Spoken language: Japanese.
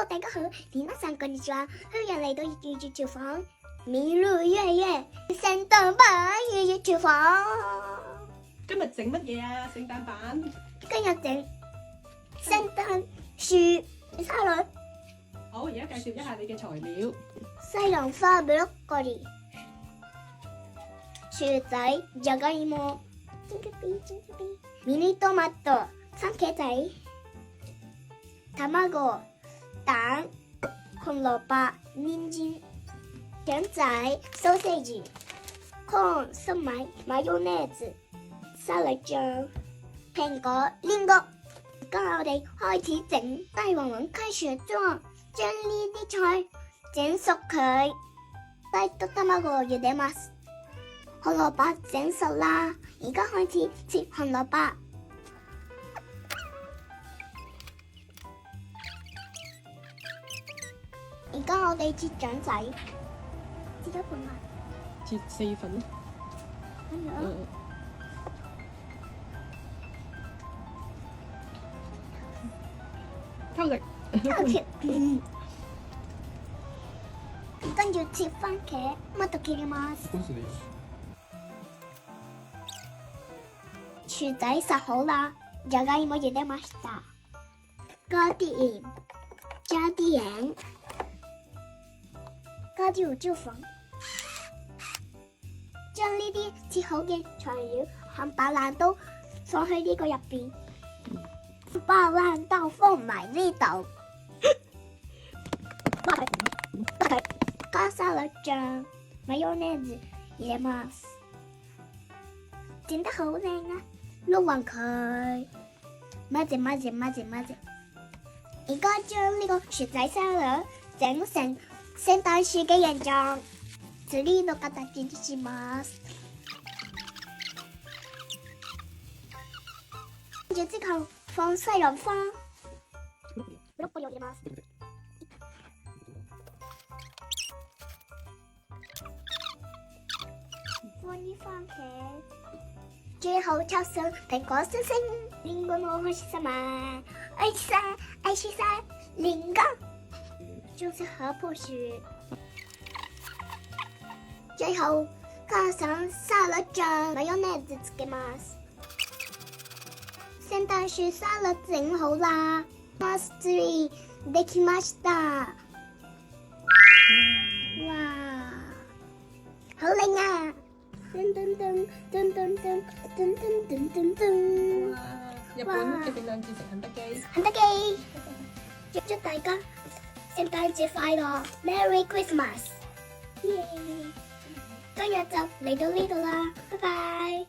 Hello， 大家好，皆さんこんにちは，歡迎嚟到粵語廚房。麋鹿爺爺聖誕版粵語廚房。今日整乜嘢啊？聖誕版今日整聖誕樹沙律。好，而家介紹一下你嘅材料。西洋花 broccoli、薯仔、じゃがいも、ミニトマト、番茄仔、卵、蛋、紅蘿蔔、人參、腸仔、sausage、corn、粟米、mayonnaise、沙律醬、蘋果、蓮藕。而家我哋開始整大黃龍開水狀，將呢啲菜整熟佢。大豆卵を茹でます。紅蘿蔔整熟啦，而家開始切紅蘿蔔。而家我哋切腸仔，切咗半啦，切4份。偷食。跟住切番茄，また切ります。薯仔實好啦，じゃがいも茹でました。加啲鹽，加啲鹽，加啲胡椒粉，將呢啲切好嘅材料冚唪唥都放去呢個入邊，唪唥都放埋呢度。加沙律醬、mayonnaise 入れます。整得好靚啊！撈勻佢，混ぜ混ぜ混ぜ混ぜ。而家將呢個薯仔沙律整成聖誕樹嘅形狀。ツリーの形にします。跟住之後放西洋花。ブロッコリーを入れます。放啲番茄，最後插上蘋果星星，リンゴのお星様，愛しさリンゴ，種植好棵樹，最後加上沙律醬，mayonnaiseつけます。聖誕樹沙律整好啦，マスツリーできました。哇，好靚啊！噔噔噔噔噔噔噔噔噔噔噔！日本嘅兩字食肯德基。肯德基，祝大家聖誕節快樂 ，Merry Christmas！耶！今日就嚟到呢度啦，拜拜。